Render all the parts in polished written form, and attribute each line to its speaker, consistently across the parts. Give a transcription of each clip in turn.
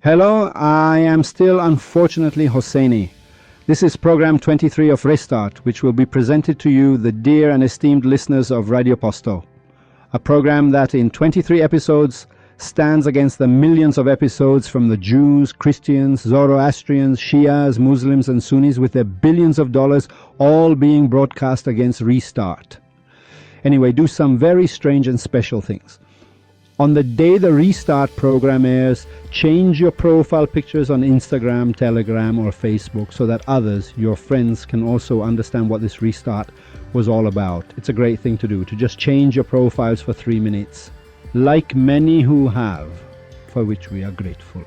Speaker 1: Hello, I am still unfortunately Hosseini. This is program 23 of Restart, which will be presented to you, the dear and esteemed listeners of Radio Posto. A program that in 23 episodes stands against the millions of episodes from the Jews, Christians, Zoroastrians, Shias, Muslims and Sunnis with their billions of dollars all being broadcast against Restart. Anyway, do some very strange and special things. On the day the Restart program airs, change your profile pictures on Instagram, Telegram or Facebook so that others, your friends, can also understand what this Restart was all about. It's a great thing to do, to just change your profiles for 3 minutes. Like many who have, for which we are grateful.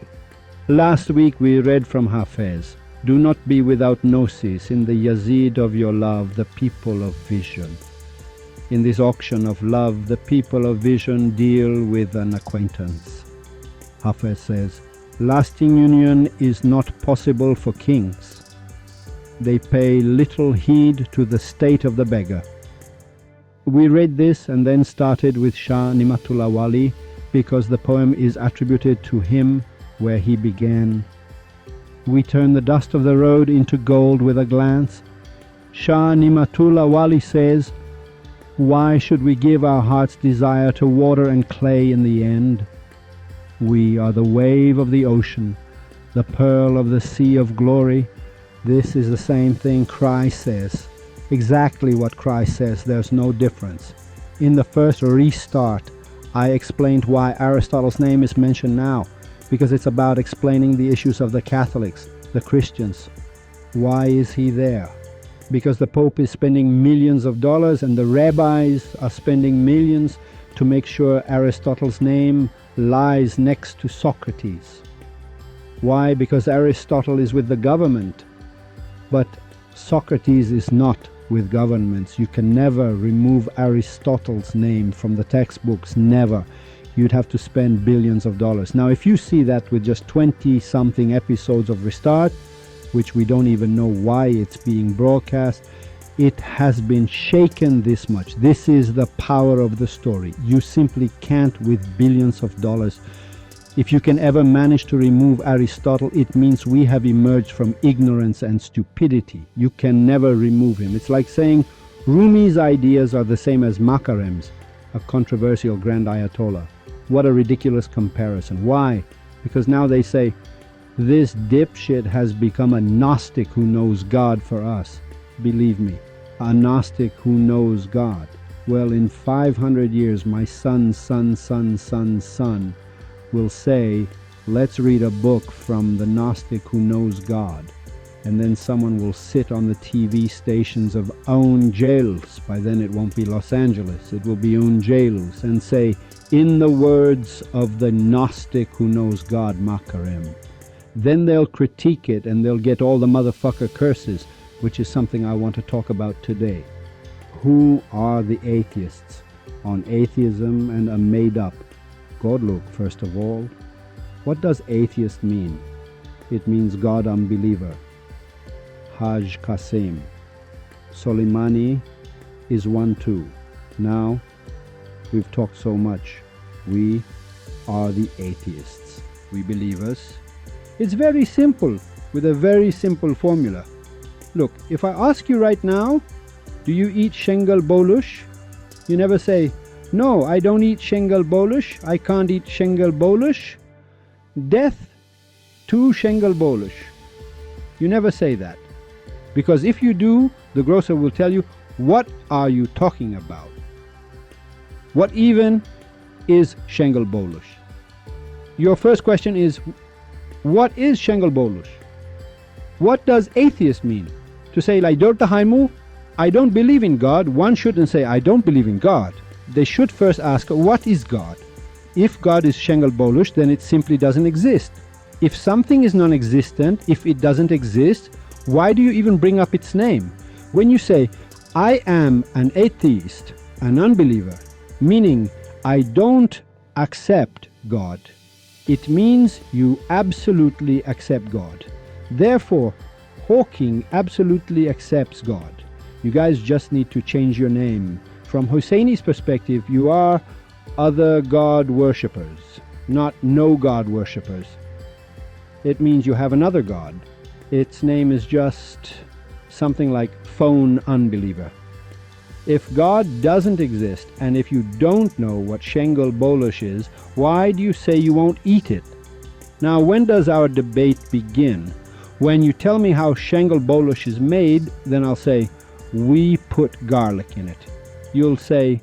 Speaker 1: Last week we read from Hafez, "Do not be without gnosis in the Yazid of your love, the people of vision." In this auction of love, the people of vision deal with an acquaintance. Hafez says, "Lasting union is not possible for kings. They pay little heed to the state of the beggar." We read this and then started with Shah Nimatullah Wali because the poem is attributed to him where he began. We turn the dust of the road into gold with a glance. Shah Nimatullah Wali says, "Why should we give our heart's desire to water and clay in the end? We are the wave of the ocean, the pearl of the sea of glory." This is the same thing Christ says. Exactly what Christ says, there's no difference. In the first Restart, I explained why Aristotle's name is mentioned now, because it's about explaining the issues of the Catholics, the Christians. Why is he there? Because the Pope is spending millions of dollars and the rabbis are spending millions to make sure Aristotle's name lies next to Socrates. Why? Because Aristotle is with the government, but Socrates is not with governments. You can never remove Aristotle's name from the textbooks, never. You'd have to spend billions of dollars. Now, if you see that with just 20-something episodes of Restart, which we don't even know why it's being broadcast, it has been shaken this much. This is the power of the story. You simply can't with billions of dollars. If you can ever manage to remove Aristotle, it means we have emerged from ignorance and stupidity. You can never remove him. It's like saying Rumi's ideas are the same as Makarem's, a controversial Grand Ayatollah. What a ridiculous comparison. Why? Because now they say, this dipshit has become a Gnostic who knows God for us. Believe me, a Gnostic who knows God. Well, in 500 years, my son's son will say, let's read a book from the Gnostic who knows God. And then someone will sit on the TV stations of own jails. By then it won't be Los Angeles, it will be own jails, and say, in the words of the Gnostic who knows God, Makarem. Then they'll critique it and they'll get all the motherfucker curses, which is something I want to talk about today. Who are the atheists? On atheism and a made-up. God look, first of all. What does atheist mean? It means God unbeliever. Haj Qasim. Soleimani is one too. Now, we've talked so much. We are the atheists. We believers. It's very simple, with a very simple formula. Look, if I ask you right now, do you eat Shengel Bolush? You never say, no, I don't eat Shengel Bolush, I can't eat Shengel Bolush. Death to Shengel Bolush. You never say that. Because if you do, the grocer will tell you, what are you talking about? What even is Shengel Bolush? Your first question is, what is Shengel Bolush? What does atheist mean? To say, like Dorta Haimu, I don't believe in God, one shouldn't say, I don't believe in God. They should first ask, what is God? If God is Shengel Bolush, then it simply doesn't exist. If something is non-existent, if it doesn't exist, why do you even bring up its name? When you say, I am an atheist, an unbeliever, meaning I don't accept God, it means you absolutely accept God. Therefore, Hawking absolutely accepts God. You guys just need to change your name. From Hosseini's perspective, you are other God worshippers, not no God worshippers. it means you have another God. Its name is just something like phone unbeliever. If God doesn't exist, and if you don't know what Shengel Bolish is, why do you say you won't eat it? Now, when does our debate begin? When you tell me how Shengel Bolish is made, then I'll say, we put garlic in it. You'll say,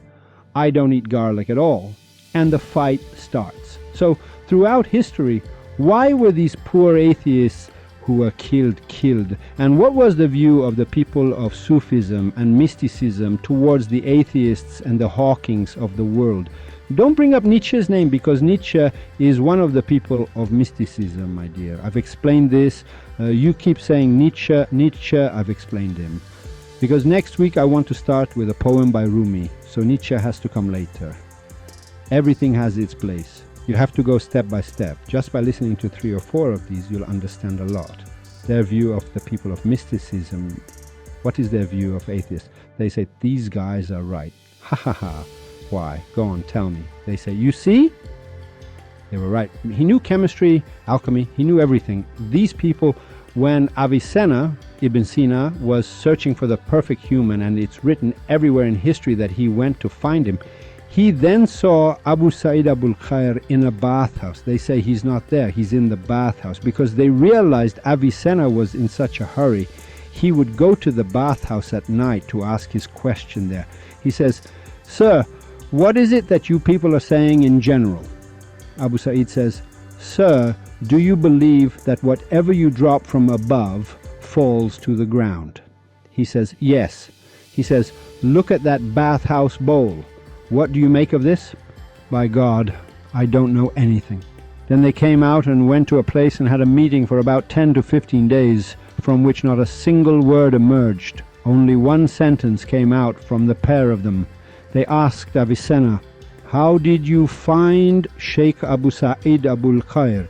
Speaker 1: I don't eat garlic at all. And the fight starts. So, throughout history, why were these poor atheists who were killed? And what was the view of the people of Sufism and mysticism towards the atheists and the Hawkings of the world? Don't bring up Nietzsche's name, because Nietzsche is one of the people of mysticism, my dear. I've explained this. You keep saying Nietzsche, I've explained him. Because next week I want to start with a poem by Rumi, so Nietzsche has to come later. Everything has its place. You have to go step by step. Just by listening to 3 or 4 of these, you'll understand a lot. Their view of the people of mysticism. What is their view of atheists? They say, these guys are right. Ha ha ha. Why? Go on, tell me. They say, you see? They were right. He knew chemistry, alchemy, he knew everything. These people, when Avicenna, Ibn Sina, was searching for the perfect human, and it's written everywhere in history that he went to find him, he then saw Abu Sa'id Abul Khair in a bathhouse. They say he's not there, he's in the bathhouse, because they realized Avicenna was in such a hurry. He would go to the bathhouse at night to ask his question there. He says, Sir, what is it that you people are saying in general? Abu Sa'id says, Sir, do you believe that whatever you drop from above falls to the ground? He says, yes. He says, look at that bathhouse bowl. What do you make of this? By God, I don't know anything. Then they came out and went to a place and had a meeting for about 10 to 15 days, from which not a single word emerged. Only one sentence came out from the pair of them. They asked Avicenna, how did you find Sheikh Abu Sa'id Abul Khair?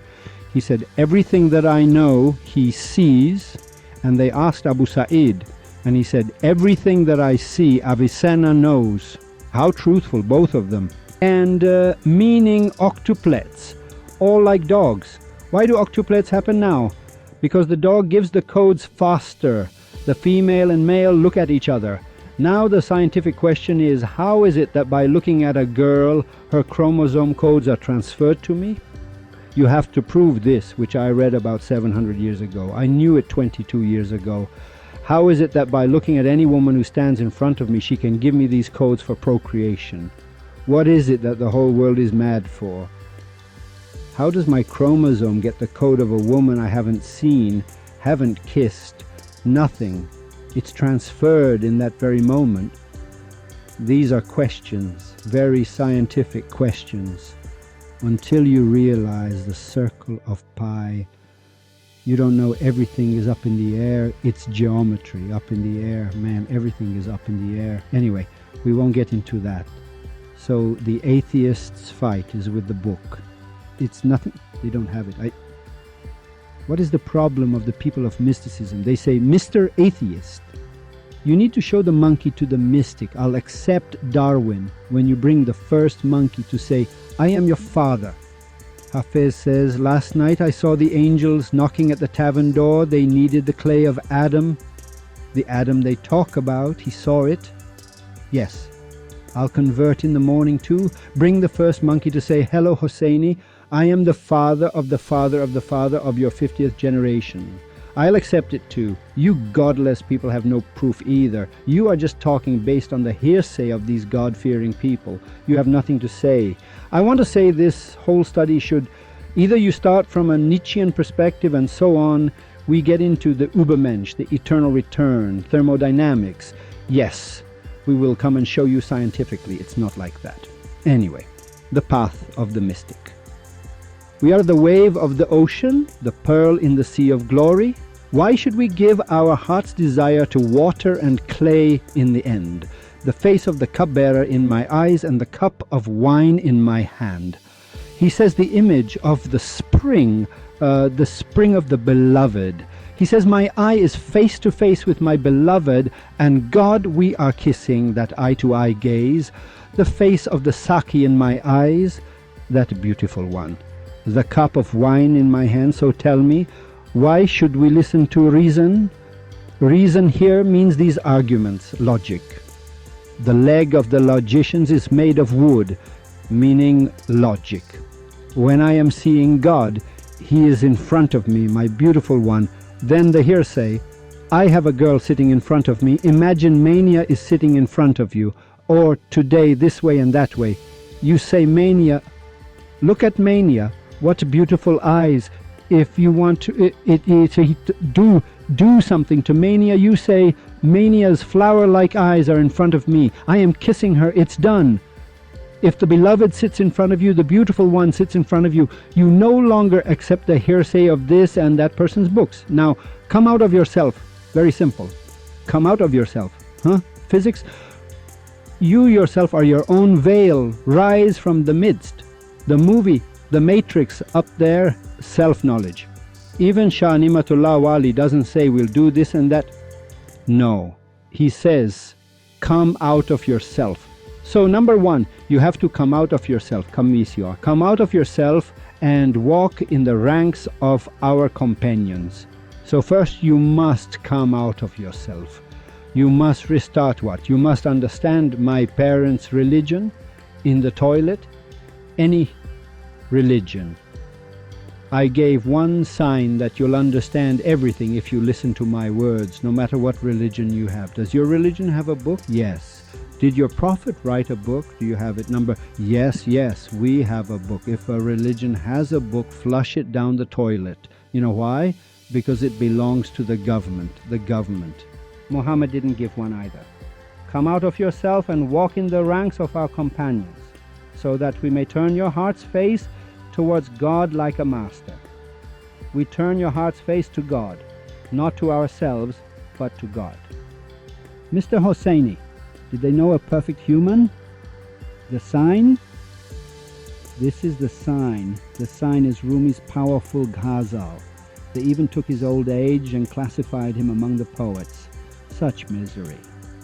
Speaker 1: He said, everything that I know, he sees. And they asked Abu Sa'id, and he said, everything that I see, Avicenna knows. How truthful, both of them. And meaning octuplets, all like dogs. Why do octuplets happen now? Because the dog gives the codes faster. The female and male look at each other. Now the scientific question is, how is it that by looking at a girl, her chromosome codes are transferred to me? You have to prove this, which I read about 700 years ago. I knew it 22 years ago. How is it that by looking at any woman who stands in front of me, she can give me these codes for procreation? What is it that the whole world is mad for? How does my chromosome get the code of a woman I haven't seen, haven't kissed, nothing? It's transferred in that very moment. These are questions, very scientific questions. Until you realize the circle of pi, you don't know everything is up in the air. It's geometry, up in the air. Man, everything is up in the air. Anyway, we won't get into that. So the atheists' fight is with the book. It's nothing. They don't have it. What is the problem of the people of mysticism? They say, Mr. Atheist, you need to show the monkey to the mystic. I'll accept Darwin when you bring the first monkey to say, I am your father. Hafez says, last night I saw the angels knocking at the tavern door. They needed the clay of Adam. The Adam they talk about, he saw it. Yes, I'll convert in the morning too. Bring the first monkey to say, hello Hosseini, I am the father of the father of the father of your 50th generation. I'll accept it too. You godless people have no proof either. You are just talking based on the hearsay of these God-fearing people. You have nothing to say. I want to say this whole study should, either you start from a Nietzschean perspective and so on, we get into the Übermensch, the eternal return, thermodynamics. Yes, we will come and show you scientifically. It's not like that. Anyway, the path of the mystic. We are the wave of the ocean, the pearl in the sea of glory. Why should we give our heart's desire to water and clay in the end? The face of the cupbearer in my eyes and the cup of wine in my hand. He says the image of the spring of the beloved. He says my eye is face to face with my beloved, and God we are kissing, that eye to eye gaze. The face of the Saki in my eyes, that beautiful one. the cup of wine in my hand. So tell me, why should we listen to reason? Reason here means these arguments, logic. The leg of the logicians is made of wood, meaning logic. When I am seeing God, He is in front of me, my beautiful one. Then the hearsay, I have a girl sitting in front of me. Imagine Mania is sitting in front of you. Or today, this way and that way. You say Mania. Look at Mania. What beautiful eyes. If you want to do something to Mania, you say, Mania's flower-like eyes are in front of me. I am kissing her. It's done. If the beloved sits in front of you, the beautiful one sits in front of you, you no longer accept the hearsay of this and that person's books. Now, come out of yourself. Very simple. Come out of yourself. Physics? You yourself are your own veil. Rise from the midst. The movie, the Matrix, up there, self-knowledge. Even Shah Nimatullah Wali doesn't say we'll do this and that. No. He says, come out of yourself. So number one, you have to come out of yourself. Come out of yourself and walk in the ranks of our companions. So first you must come out of yourself. You must restart what? You must understand my parents' religion in the toilet. Any religion. I gave one sign that you'll understand everything if you listen to my words, no matter what religion you have. Does your religion have a book? Yes. Did your prophet write a book? Do you have it? Yes, we have a book. If a religion has a book, flush it down the toilet. You know why? Because it belongs to the government. Muhammad didn't give one either. Come out of yourself and walk in the ranks of our companions, so that we may turn your heart's face towards God like a master. We turn your heart's face to God, not to ourselves, but to God. Mr. Hosseini, did they know a perfect human? The sign? This is the sign. The sign is Rumi's powerful ghazal. They even took his old age and classified him among the poets. Such misery.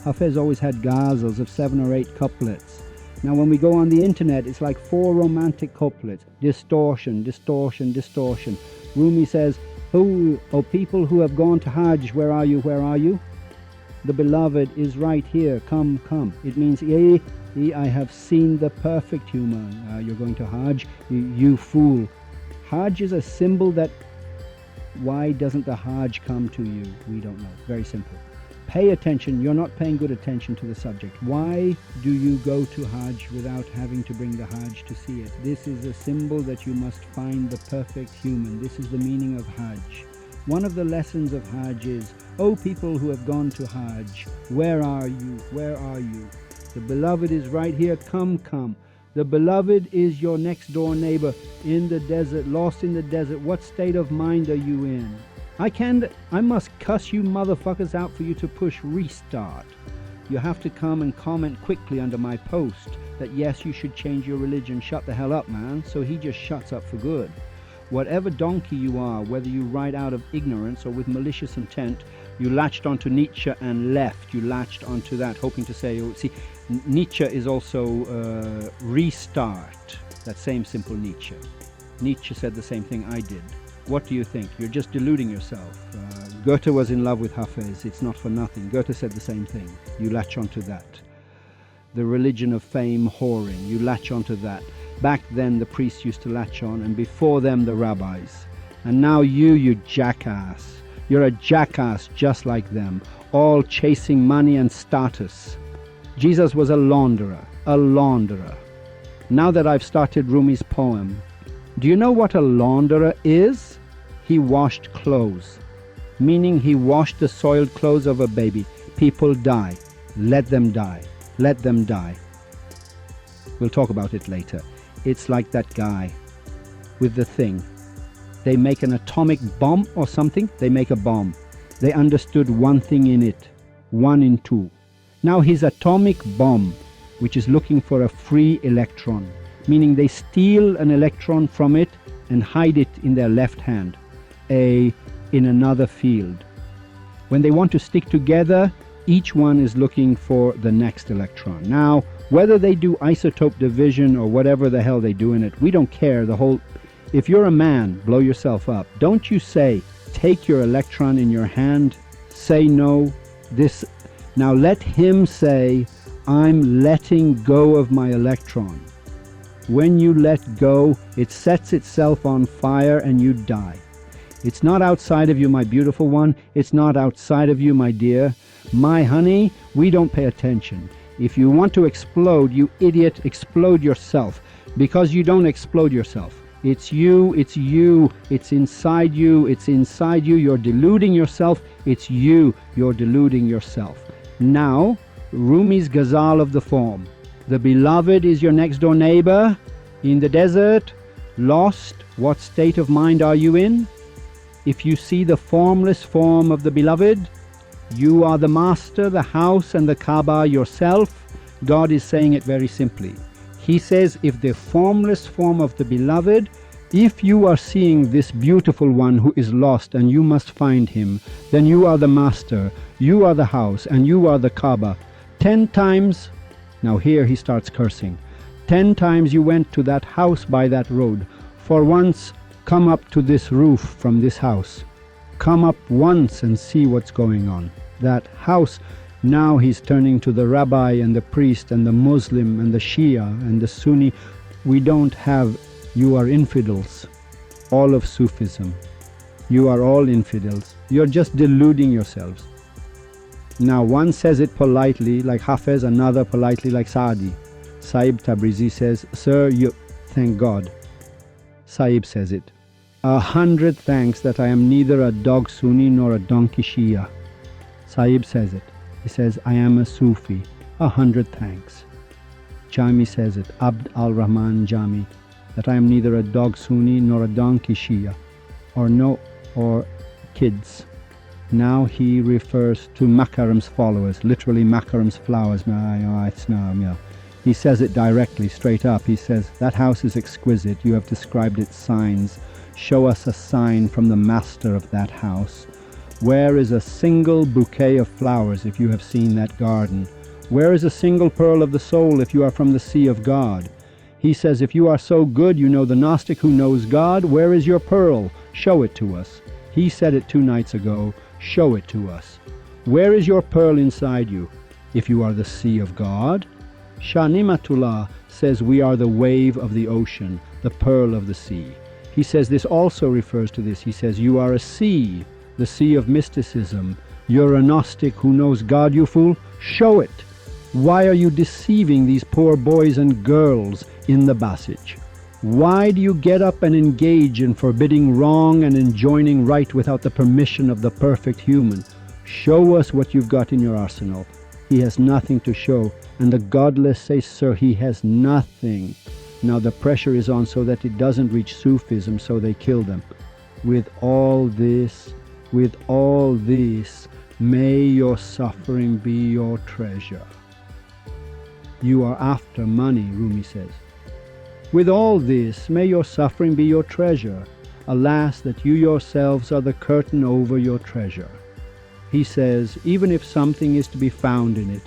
Speaker 1: Hafez always had ghazals of 7 or 8 couplets. Now when we go on the internet, it's like 4 romantic couplets. Distortion. Rumi says, O people who have gone to Hajj, where are you? The beloved is right here, come. It means, I have seen the perfect human. You're going to Hajj, you fool. Hajj is a symbol that, why doesn't the Hajj come to you? We don't know. Very simple. Pay attention. You're not paying good attention to the subject. Why do you go to Hajj without having to bring the Hajj to see it? This is a symbol that you must find the perfect human. This is the meaning of Hajj. One of the lessons of Hajj is, O people who have gone to Hajj, where are you? The beloved is right here, come. The beloved is your next door neighbor in the desert, lost in the desert. What state of mind are you in? I must cuss you motherfuckers out for you to push restart. You have to come and comment quickly under my post that yes, you should change your religion. Shut the hell up, man. So he just shuts up for good. Whatever donkey you are, whether you write out of ignorance or with malicious intent, you latched onto Nietzsche and left. You latched onto that, hoping to say, Nietzsche is also restart. That same simple Nietzsche. Nietzsche said the same thing I did. What do you think? You're just deluding yourself. Goethe was in love with Hafez. It's not for nothing. Goethe said the same thing. You latch onto that. The religion of fame, whoring. You latch onto that. Back then the priests used to latch on, and before them the rabbis. And now you jackass. You're a jackass just like them, all chasing money and status. Jesus was a launderer. Now that I've started Rumi's poem, do you know what a launderer is? He washed clothes, meaning he washed the soiled clothes of a baby. People die. Let them die. We'll talk about it later. It's like that guy with the thing. They make an atomic bomb or something. They make a bomb. They understood one thing in it. 1 in 2. Now his atomic bomb, which is looking for a free electron, meaning they steal an electron from it and hide it in their left hand, in another field. When they want to stick together, each one is looking for the next electron. Now, whether they do isotope division or whatever the hell they do in it, we don't care. The whole If you're a man, blow yourself up. Don't you say, take your electron in your hand, say no, this. Now let him say, I'm letting go of my electron. When you let go, it sets itself on fire and you die. It's not outside of you, my beautiful one. It's not outside of you, my dear. My honey, we don't pay attention. If you want to explode, you idiot, explode yourself. Because you don't explode yourself. It's you, it's inside you, you're deluding yourself, it's you, you're deluding yourself. Now, Rumi's ghazal of the form. The beloved is your next door neighbor, in the desert, lost, what state of mind are you in? If you see the formless form of the beloved, you are the master, the house and the Kaaba yourself. God is saying it very simply. He says, if the formless form of the beloved, if you are seeing this beautiful one who is lost and you must find him, then you are the master, you are the house, and you are the Kaaba. 10 times, now here he starts cursing, 10 times you went to that house by that road. For once, come up to this roof from this house. Come up once and see what's going on. That house. Now he's turning to the rabbi and the priest and the Muslim and the Shia and the Sunni. We don't have, you are infidels. All of Sufism. You are all infidels. You're just deluding yourselves. Now one says it politely like Hafez, another politely like Saadi. Saib Tabrizi says, sir, you, thank God. Saib says it. 100 thanks that I am neither a dog Sunni nor a donkey Shia. Saib says it. He says, I am a Sufi. 100 thanks. Jami says it, Abd al-Rahman Jami, that I am neither a dog Sunni nor a donkey Shia, or kids. Now he refers to Makaram's followers, literally Makaram's flowers. He says it directly, straight up. He says, that house is exquisite. You have described its signs. Show us a sign from the master of that house. Where is a single bouquet of flowers if you have seen that garden? Where is a single pearl of the soul if you are from the sea of God? He says, if you are so good, you know the Gnostic who knows God, where is your pearl? Show it to us. He said it 2 nights ago. Show it to us. Where is your pearl inside you? If you are the sea of God? Shah Nimatullah says we are the wave of the ocean, the pearl of the sea. He says this also refers to this. He says you are a sea, the sea of mysticism. You're a Gnostic who knows God, you fool. Show it. Why are you deceiving these poor boys and girls in the passage? Why do you get up and engage in forbidding wrong and enjoining right without the permission of the perfect human? Show us what you've got in your arsenal. He has nothing to show. And the godless say, sir, he has nothing. Now the pressure is on so that it doesn't reach Sufism, so they kill them. With all this, may your suffering be your treasure. You are after money, Rumi says. With all this, may your suffering be your treasure. Alas, that you yourselves are the curtain over your treasure. He says, even if something is to be found in it,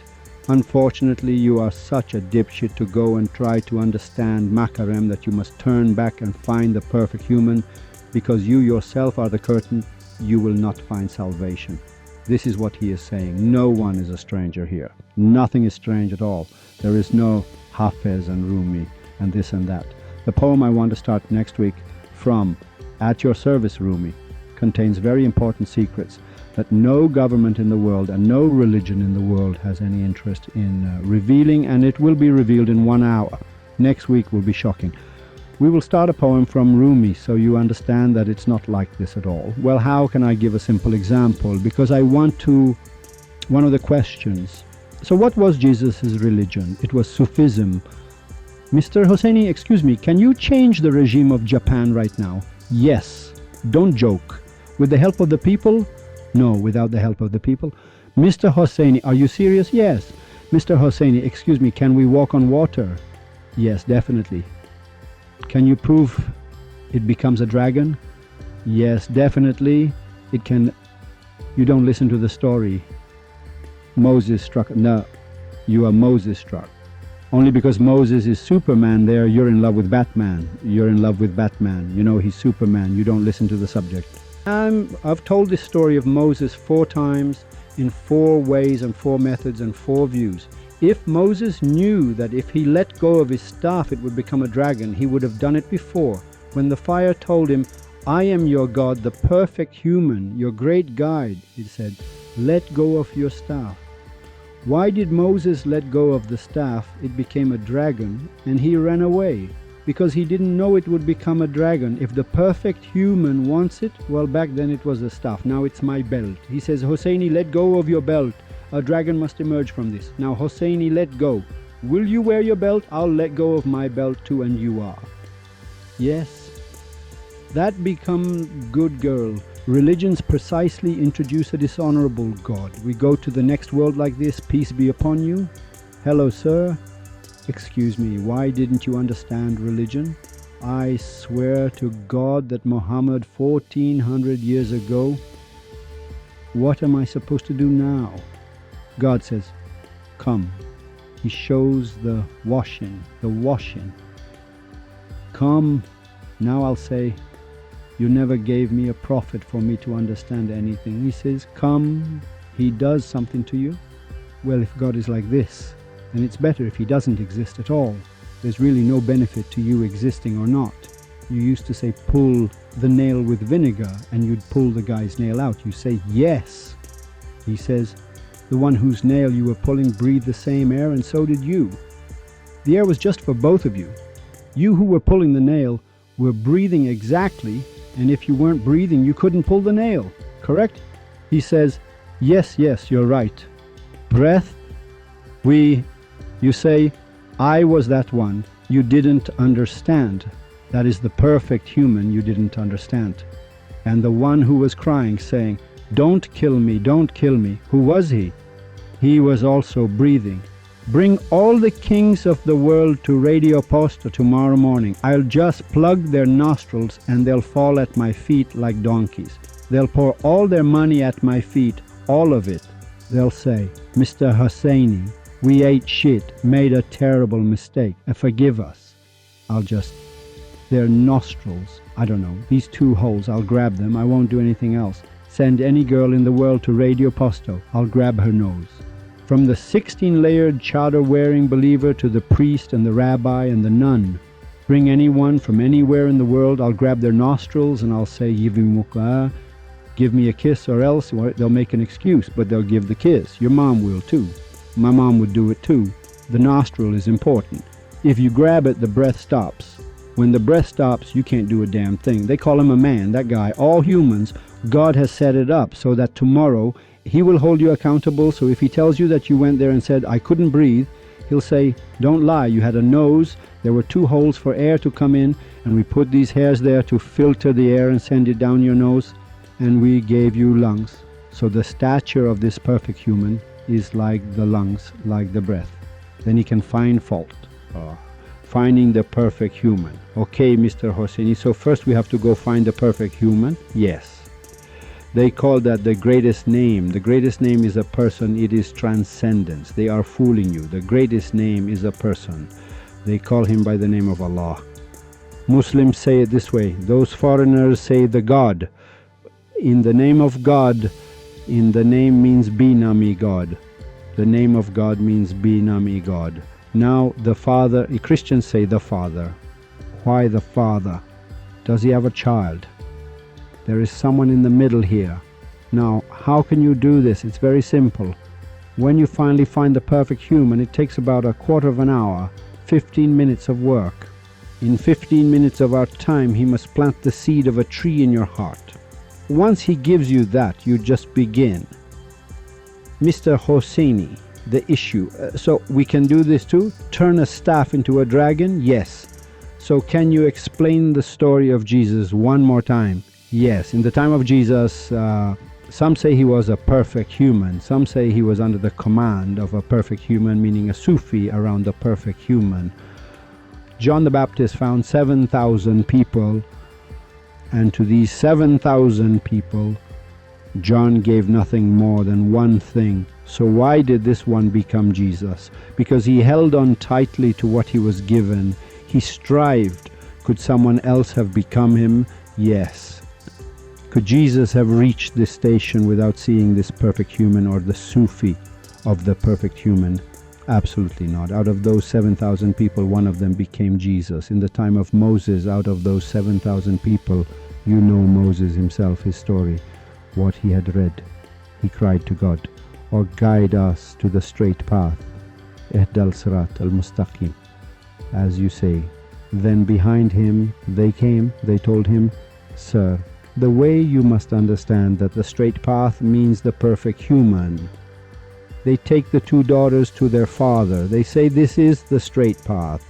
Speaker 1: unfortunately you are such a dipshit to go and try to understand Makarem that you must turn back and find the perfect human, because you yourself are the curtain, you will not find salvation. This is what he is saying. No one is a stranger here. Nothing is strange at all. There is no Hafez and Rumi and this and that. The poem I want to start next week from At Your Service, Rumi, contains very important secrets that no government in the world and no religion in the world has any interest in revealing, and it will be revealed in 1 hour. Next week will be shocking. We will start a poem from Rumi so you understand that it's not like this at all. Well, how can I give a simple example? Because I want to, one of the questions. So what was Jesus' religion? It was Sufism. Mr. Hosseini, excuse me, can you change the regime of Japan right now? Yes. Don't joke. With the help of the people? No, without the help of the people. Mr. Hosseini, are you serious? Yes. Mr. Hosseini, excuse me, can we walk on water? Yes, definitely. Can you prove it becomes a dragon? Yes, definitely. It can. You don't listen to the story. Moses struck. No, you are Moses struck. Only because Moses is Superman there, you're in love with Batman. You're in love with Batman. You know he's Superman. You don't listen to the subject. I've told this story of Moses 4 times in 4 ways and 4 methods and 4 views. If Moses knew that if he let go of his staff it would become a dragon, he would have done it before. When the fire told him, I am your God, the perfect human, your great guide, it said, let go of your staff. Why did Moses let go of the staff? It became a dragon and he ran away. Because he didn't know it would become a dragon. If the perfect human wants it, well, back then it was a staff. Now it's my belt. He says, Hosseini, let go of your belt. A dragon must emerge from this. Now, Hosseini, let go. Will you wear your belt? I'll let go of my belt too, and you are. Yes. That become good girl. Religions precisely introduce a dishonorable God. We go to the next world like this. Peace be upon you. Hello, sir. Excuse me, why didn't you understand religion? I swear to God that Muhammad 1400 years ago. What am I supposed to do now? God says, come. He shows the washing. Come. Now I'll say, you never gave me a prophet for me to understand anything. He says, come. He does something to you. Well, if God is like this, then it's better if he doesn't exist at all. There's really no benefit to you existing or not. You used to say pull the nail with vinegar and you'd pull the guy's nail out. You say yes. He says the one whose nail you were pulling breathed the same air and so did you. The air was just for both of you. You who were pulling the nail were breathing exactly, and if you weren't breathing you couldn't pull the nail. Correct? He says yes, you're right. Breath. You say, I was that one. You didn't understand. That is the perfect human you didn't understand. And the one who was crying, saying, don't kill me, don't kill me. Who was he? He was also breathing. Bring all the kings of the world to Radio Posta tomorrow morning. I'll just plug their nostrils and they'll fall at my feet like donkeys. They'll pour all their money at my feet, all of it. They'll say, Mr. Hosseini, we ate shit, made a terrible mistake. Forgive us. Their nostrils, I don't know, these 2 holes, I'll grab them. I won't do anything else. Send any girl in the world to Radio Posto. I'll grab her nose. From the 16-layered chador-wearing believer to the priest and the rabbi and the nun. Bring anyone from anywhere in the world. I'll grab their nostrils and I'll say, Yivimukah, give me a kiss or else. They'll make an excuse, but they'll give the kiss. Your mom will too. My mom would do it too. The nostril is important. If you grab it, the breath stops. When the breath stops, you can't do a damn thing. They call him a man, that guy. All humans, God has set it up so that tomorrow he will hold you accountable. So if he tells you that you went there and said, I couldn't breathe, he'll say, don't lie. You had a nose. There were 2 holes for air to come in, and we put these hairs there to filter the air and send it down your nose, and we gave you lungs. So the stature of this perfect human is like the lungs, like the breath. Then he can find fault. Finding the perfect human. Okay, Mr. Hosseini, so first we have to go find the perfect human? Yes. They call that the greatest name. The greatest name is a person. It is transcendence. They are fooling you. The greatest name is a person. They call him by the name of Allah. Muslims say it this way. Those foreigners say the God. In the name of God, in the name means Binami God. The name of God means Binami God. Now the Father, Christians say the Father. Why the Father? Does he have a child? There is someone in the middle here. Now, how can you do this? It's very simple. When you finally find the perfect human, it takes about a quarter of an hour, 15 minutes of work. In 15 minutes of our time, he must plant the seed of a tree in your heart. Once he gives you that, you just begin. Mr. Hosseini, the issue. So we can do this too? Turn a staff into a dragon? Yes. So can you explain the story of Jesus one more time? Yes. In the time of Jesus, some say he was a perfect human. Some say he was under the command of a perfect human, meaning a Sufi around the perfect human. John the Baptist found 7,000 people, and to these 7,000 people, John gave nothing more than one thing. So why did this one become Jesus? Because he held on tightly to what he was given. He strived. Could someone else have become him? Yes. Could Jesus have reached this station without seeing this perfect human, or the Sufi of the perfect human? Absolutely not. Out of those 7,000 people, one of them became Jesus. In the time of Moses, out of those 7,000 people, you know Moses himself, his story, what he had read. He cried to God, or guide us to the straight path. Ihdal Sirat al-Mustaqim, as you say. Then behind him they came, they told him, Sir, the way you must understand that the straight path means the perfect human. They take the two daughters to their father. They say this is the straight path.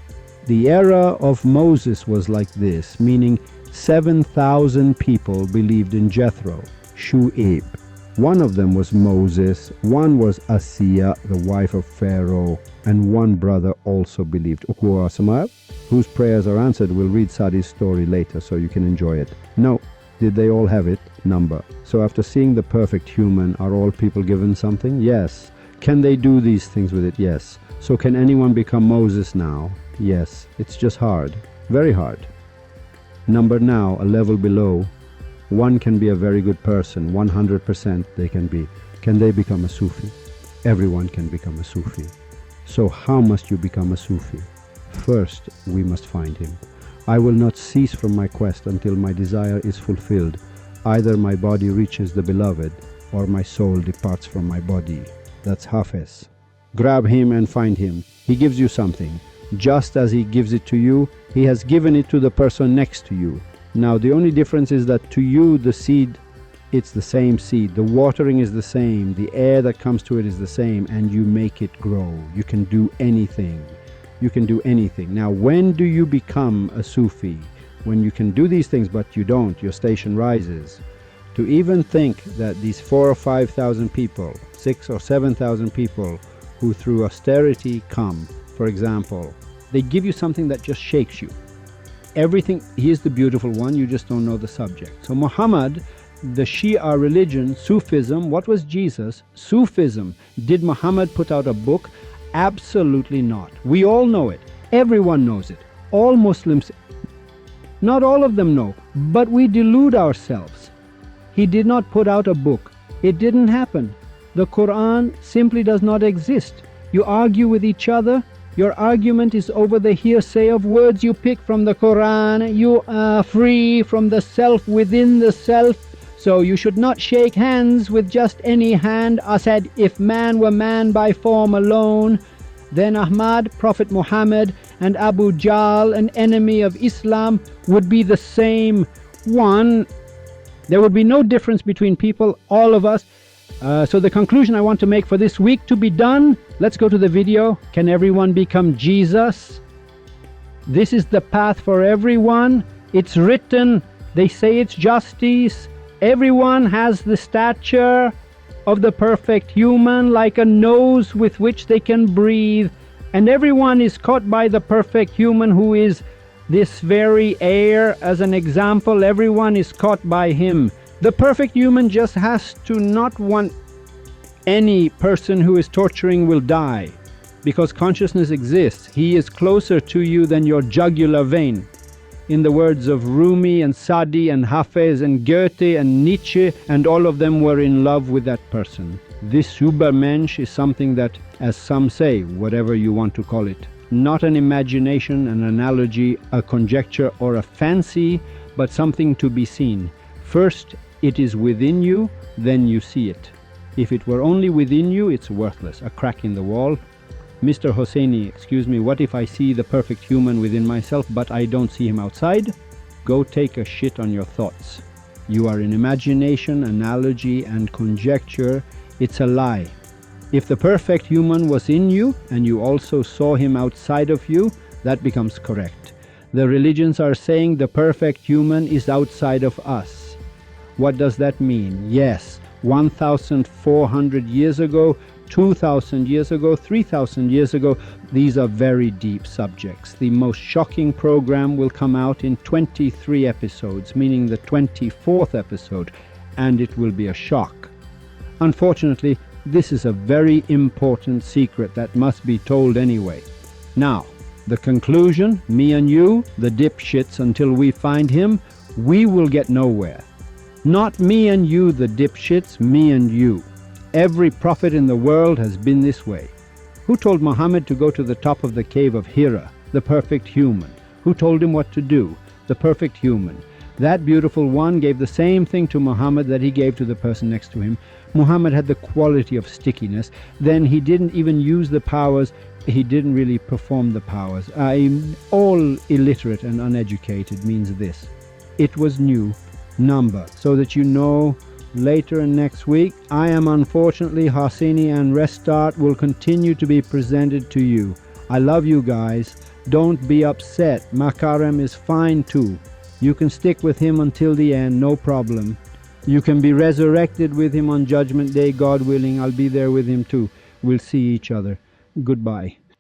Speaker 1: The era of Moses was like this, meaning 7,000 people believed in Jethro, Shu'aib. One of them was Moses, one was Asiya, the wife of Pharaoh, and one brother also believed, Ukwa Samar, whose prayers are answered. We'll read Sadi's story later so you can enjoy it. No. Did they all have it? Number. So after seeing the perfect human, are all people given something? Yes. Can they do these things with it? Yes. So can anyone become Moses now? Yes. It's just hard. Very hard. Number now, a level below. One can be a very good person. 100% they can be. Can they become a Sufi? Everyone can become a Sufi. So how must you become a Sufi? First, we must find him. I will not cease from my quest until my desire is fulfilled. Either my body reaches the beloved, or my soul departs from my body. That's Hafiz. Grab him and find him. He gives you something. Just as he gives it to you, he has given it to the person next to you. Now the only difference is that to you the seed, it's the same seed. The watering is the same. The air that comes to it is the same, and you make it grow. You can do anything. You can do anything. Now, when do you become a Sufi? When you can do these things, but you don't, your station rises. To even think that these 4,000 or 5,000 people, 6,000 or 7,000 people who through austerity come, for example, they give you something that just shakes you. Everything, he is the beautiful one, you just don't know the subject. So Muhammad, the Shia religion, Sufism, what was Jesus? Sufism. Did Muhammad put out a book? Absolutely not. We all know it. Everyone knows it. All Muslims, not all of them know, but we delude ourselves. He did not put out a book. It didn't happen. The Quran simply does not exist. You argue with each other. Your argument is over the hearsay of words you pick from the Quran. You are free from the self within the self. So you should not shake hands with just any hand. I said, if man were man by form alone, then Ahmad, Prophet Muhammad, and Abu Jahl, an enemy of Islam, would be the same one. There would be no difference between people, all of us. So the conclusion I want to make for this week to be done, let's go to the video. Can everyone become Jesus? This is the path for everyone. It's written. They say it's justice. Everyone has the stature of the perfect human, like a nose with which they can breathe. And everyone is caught by the perfect human, who is this very air. As an example, everyone is caught by him. The perfect human just has to not want any person who is torturing will die, because consciousness exists. He is closer to you than your jugular vein. In the words of Rumi and Sadi and Hafez and Goethe and Nietzsche, and all of them were in love with that person. This Übermensch is something that, as some say, whatever you want to call it, not an imagination, an analogy, a conjecture, or a fancy, but something to be seen. First, it is within you, then you see it. If it were only within you, it's worthless, a crack in the wall. Mr. Hosseini, excuse me, what if I see the perfect human within myself, but I don't see him outside? Go take a shit on your thoughts. You are in imagination, analogy, and conjecture. It's a lie. If the perfect human was in you, and you also saw him outside of you, that becomes correct. The religions are saying the perfect human is outside of us. What does that mean? Yes, 1,400 years ago, 2,000 years ago, 3,000 years ago, these are very deep subjects. The most shocking program will come out in 23 episodes, meaning the 24th episode, and it will be a shock. Unfortunately, This is a very important secret that must be told anyway. Now, the conclusion, me and you, the dipshits, until we find him, we will get nowhere. Not me and you, the dipshits, me and you. Every prophet in the world has been this way. Who told Muhammad to go to the top of the cave of Hira, the perfect human? Who told him what to do? The perfect human. That beautiful one gave the same thing to Muhammad that he gave to the person next to him. Muhammad had the quality of stickiness. Then he didn't even use the powers. He didn't really perform the powers. All illiterate and uneducated means this. It was new. Number. So that you know, later and next week, I am unfortunately Hosseini, and Restart will continue to be presented to you. I love you guys. Don't be upset. Makarem is fine too. You can stick with him until the end, no problem. You can be resurrected with him on Judgment Day, God willing. I'll be there with him too. We'll see each other. Goodbye.